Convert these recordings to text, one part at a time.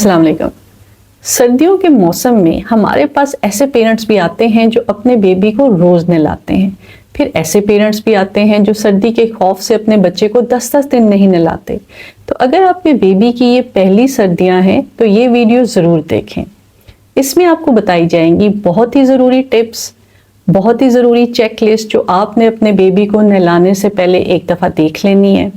अस्सलाम वालेकुम। सर्दियों के मौसम में हमारे पास ऐसे पेरेंट्स भी आते हैं जो अपने बेबी को रोज नहलाते हैं। फिर ऐसे पेरेंट्स भी आते हैं जो सर्दी के खौफ से अपने बच्चे को 10-10 दिन नहीं नहलाते। तो अगर आपके बेबी की ये पहली सर्दियां हैं तो ये वीडियो जरूर देखें। इसमें आपको बताई जाएंगी बहुत ही ज़रूरी टिप्स, बहुत ही ज़रूरी चेकलिस्ट जो आपने अपने बेबी को नहलाने से पहले एक दफ़ा देख लेनी है।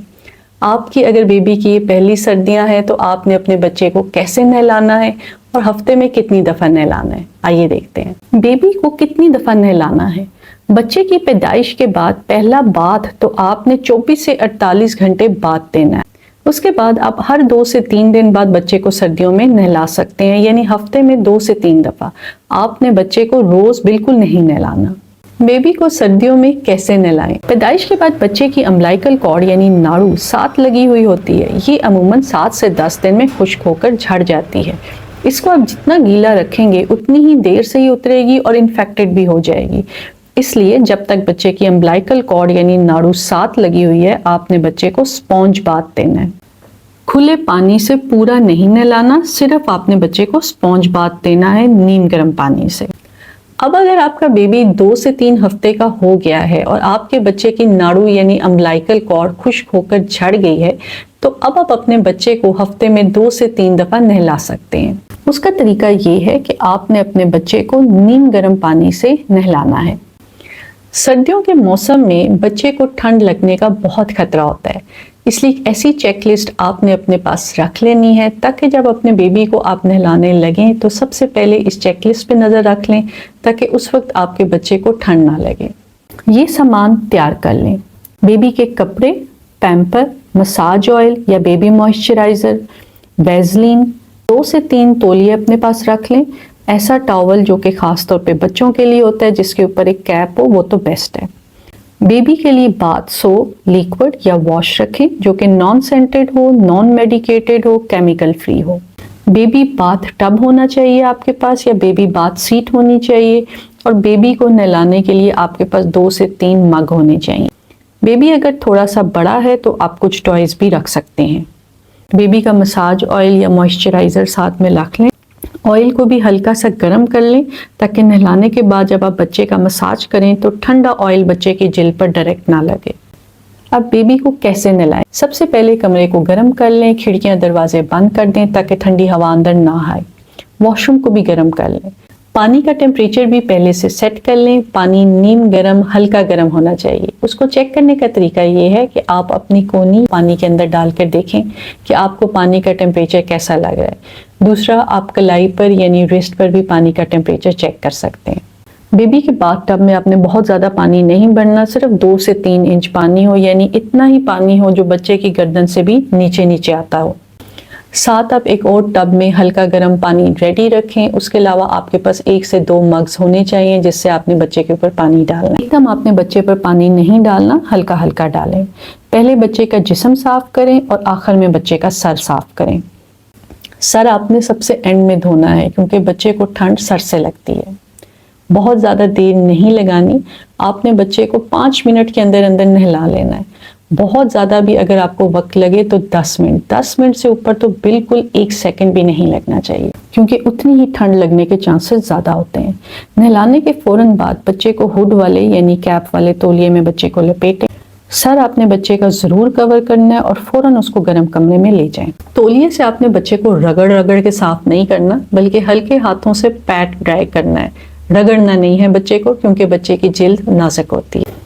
आपकी अगर बेबी की ये पहली सर्दियां हैं तो आपने अपने बच्चे को कैसे नहलाना है और हफ्ते में कितनी दफ़ा नहलाना है, आइए देखते हैं। बेबी को कितनी दफ़ा नहलाना है? बच्चे की पैदाइश के बाद पहला बाथ तो आपने 24 से 48 घंटे बाद देना है। उसके बाद आप हर 2 से 3 दिन बाद बच्चे को सर्दियों में नहला सकते हैं, यानी हफ्ते में 2 से 3 दफ़ा। आपने बच्चे को रोज बिल्कुल नहीं नहलाना। बेबी को सर्दियों में कैसे नहलाएं? पैदाइश के बाद बच्चे की अम्बिलिकल कॉर्ड यानी नाड़ू साथ लगी हुई होती है। ये अमूमन 7 से 10 दिन में खुश्क होकर झड़ जाती है। इसको आप जितना गीला रखेंगे उतनी ही देर से ही उतरेगी और इन्फेक्टेड भी हो जाएगी। इसलिए जब तक बच्चे की अम्बिलिकल कॉर्ड यानी नाड़ू साथ लगी हुई है, आपने बच्चे को स्पॉन्ज बाथ देना है। खुले पानी से पूरा नहीं नहलाना, सिर्फ आपने बच्चे को स्पॉन्ज बाथ देना है नीम गर्म पानी से। अब अगर आपका बेबी 2 से 3 हफ्ते का हो गया है और आपके बच्चे की नाड़ू यानी अम्बिलिकल कॉर्ड खुश्क होकर झड़ गई है, तो अब आप अपने बच्चे को हफ्ते में 2 से 3 दफ़ा नहला सकते हैं। उसका तरीका ये है कि आपने अपने बच्चे को नीम गर्म पानी से नहलाना है। सर्दियों के मौसम में बच्चे को ठंड लगने का बहुत खतरा होता है, इसलिए ऐसी चेकलिस्ट आपने अपने पास रख लेनी है ताकि जब अपने बेबी को आप नहलाने लगें तो सबसे पहले इस चेकलिस्ट पे नज़र रख लें ताकि उस वक्त आपके बच्चे को ठंड ना लगे। ये सामान तैयार कर लें। बेबी के कपड़े, पैम्पर, मसाज ऑयल या बेबी मॉइस्चराइज़र, वैसलीन, 2 से 3 तौलिए अपने पास रख लें। ऐसा टॉवल जो कि ख़ास तौर पे बच्चों के लिए होता है जिसके ऊपर एक कैप हो, वो तो बेस्ट है। बेबी के लिए बाथ सोप, लिक्विड या वॉश रखें जो कि नॉन सेंटेड हो, नॉन मेडिकेटेड हो, केमिकल फ्री हो। बेबी बाथ टब होना चाहिए आपके पास या बेबी बाथ सीट होनी चाहिए, और बेबी को नहलाने के लिए आपके पास 2 से 3 मग होने चाहिए। बेबी अगर थोड़ा सा बड़ा है तो आप कुछ टॉयज भी रख सकते हैं। बेबी का मसाज ऑयल या मॉइस्चराइज़र साथ में रख लें। ऑयल को भी हल्का सा गर्म कर लें ताकि नहलाने के बाद जब आप बच्चे का मसाज करें तो ठंडा ऑयल बच्चे की जिल्द पर डायरेक्ट ना लगे। अब बेबी को कैसे नहलाएं? सबसे पहले कमरे को गर्म कर लें, खिड़कियां दरवाजे बंद कर दें ताकि ठंडी हवा अंदर ना आए। वॉशरूम को भी गर्म कर लें। पानी का टेम्परेचर भी पहले से सेट कर लें। पानी नीम गर्म, हल्का गर्म होना चाहिए। उसको चेक करने का तरीका ये है कि आप अपनी कोनी पानी के अंदर डालकर देखें कि आपको पानी का टेम्परेचर कैसा लग रहा है। दूसरा, आप कलाई पर यानी रिस्ट पर भी पानी का टेम्परेचर चेक कर सकते हैं। बेबी के बाथ टब में आपने बहुत ज़्यादा पानी नहीं भरना, सिर्फ 2 से 3 इंच पानी हो, यानी इतना ही पानी हो जो बच्चे की गर्दन से भी नीचे नीचे आता हो। साथ आप एक और टब में हल्का गर्म पानी रेडी रखें। उसके अलावा आपके पास 1 से 2 मग्स होने चाहिए जिससे आपने बच्चे के ऊपर पानी डालना है। एकदम आपने बच्चे पर पानी नहीं डालना, हल्का हल्का डालें। पहले बच्चे का जिस्म साफ करें और आखिर में बच्चे का सर साफ करें। सर आपने सबसे एंड में धोना है क्योंकि बच्चे को ठंड सर से लगती है। बहुत ज़्यादा देर नहीं लगानी, आपने बच्चे को 5 मिनट के अंदर अंदर नहला लेना है। बहुत ज़्यादा भी अगर आपको वक्त लगे तो 10 मिनट से ऊपर तो बिल्कुल 1 सेकंड भी नहीं लगना चाहिए क्योंकि उतनी ही ठंड लगने के चांसेस ज़्यादा होते हैं। नहलाने के फ़ौरन बाद बच्चे को हुड वाले यानी कैप वाले तौलिए में बच्चे को लपेटें। सर आपने बच्चे का ज़रूर कवर करना है और फ़ौरन उसको गर्म कमरे में ले जाएं। तौलिए से आपने बच्चे को रगड़ रगड़ के साफ नहीं करना, बल्कि हल्के हाथों से पैट ड्राई करना है। रगड़ना नहीं है बच्चे को क्योंकि बच्चे की जिल्द नाजुक होती है।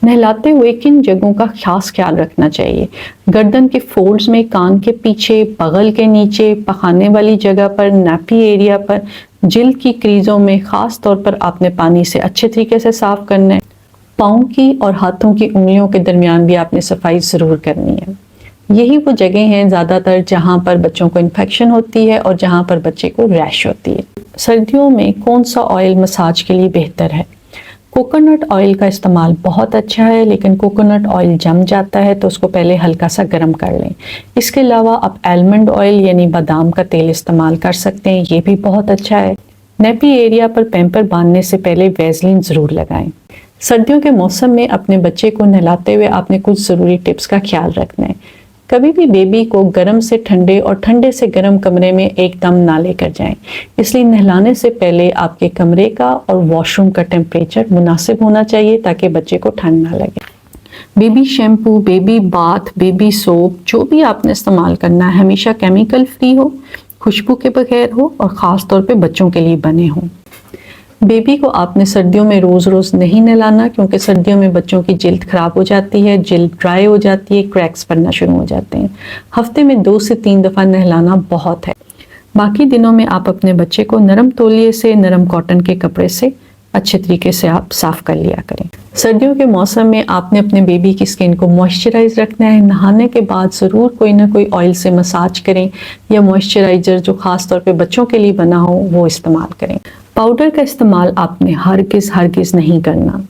नहलाते हुए किन जगहों का खास ख्याल रखना चाहिए? गर्दन के फोल्ड्स में, कान के पीछे, बगल के नीचे, पखाने वाली जगह पर, नैपी एरिया पर, जिल्द की क्रीजों में खास तौर पर आपने पानी से अच्छे तरीके से साफ करना है। पाँव की और हाथों की उंगलियों के दरमियान भी आपने सफाई ज़रूर करनी है। यही वो जगह हैं ज़्यादातर जहाँ पर बच्चों को इन्फेक्शन होती है और जहाँ पर बच्चे को रैश होती है। सर्दियों में कौन सा ऑयल मसाज के लिए बेहतर है? कोकोनट ऑयल का इस्तेमाल बहुत अच्छा है, लेकिन कोकोनट ऑयल जम जाता है तो उसको पहले हल्का सा गर्म कर लें। इसके अलावा आप आलमंड ऑयल यानी बादाम का तेल इस्तेमाल कर सकते हैं, ये भी बहुत अच्छा है। नेपी एरिया पर पैम्पर बांधने से पहले वैसलीन ज़रूर लगाएं। सर्दियों के मौसम में अपने बच्चे को नहलाते हुए आपने कुछ ज़रूरी टिप्स का ख्याल रखना है। कभी भी बेबी को गर्म से ठंडे और ठंडे से गर्म कमरे में एकदम ना लेकर जाएं। इसलिए नहलाने से पहले आपके कमरे का और वॉशरूम का टेम्परेचर मुनासिब होना चाहिए ताकि बच्चे को ठंड ना लगे। Baby shampoo, baby bath, baby soap जो भी आपने इस्तेमाल करना है हमेशा केमिकल फ्री हो, खुशबू के बगैर हो और ख़ास तौर पे बच्चों के लिए बने हों। बेबी को आपने सर्दियों में रोज़ रोज़ नहीं नहलाना, क्योंकि सर्दियों में बच्चों की जिल्द ख़राब हो जाती है, जिल्द ड्राई हो जाती है, क्रैक्स पड़ना शुरू हो जाते हैं। हफ्ते में 2 से 3 दफ़ा नहलाना बहुत है। बाकी दिनों में आप अपने बच्चे को नरम तौलिए से, नरम कॉटन के कपड़े से अच्छे तरीके से आप साफ़ कर लिया करें। सर्दियों के मौसम में आपने अपने बेबी की स्किन को मॉइस्चराइज रखना है। नहाने के बाद ज़रूर कोई ना कोई ऑयल से मसाज करें या मॉइस्चराइज़र जो ख़ास तौर पे बच्चों के लिए बना हो वो इस्तेमाल करें। पाउडर का इस्तेमाल आपने हरगिज़ नहीं करना।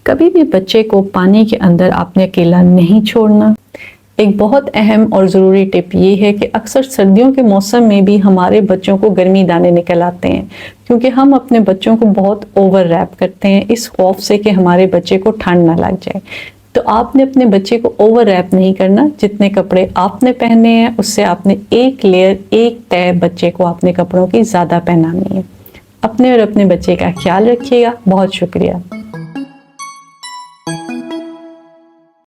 कभी भी बच्चे को पानी के अंदर आपने अकेला नहीं छोड़ना। एक बहुत अहम और ज़रूरी टिप ये है कि अक्सर सर्दियों के मौसम में भी हमारे बच्चों को गर्मी दाने निकल आते हैं, क्योंकि हम अपने बच्चों को बहुत ओवर रैप करते हैं इस खौफ से कि हमारे बच्चे को ठंड ना लग जाए। तो आपने अपने बच्चे को ओवर रैप नहीं करना। जितने कपड़े आपने पहने हैं उससे आपने एक लेयर, एक तय बच्चे को अपने कपड़ों की ज़्यादा पहनानी है। अपने और अपने बच्चे का ख्याल रखिएगा। बहुत शुक्रिया।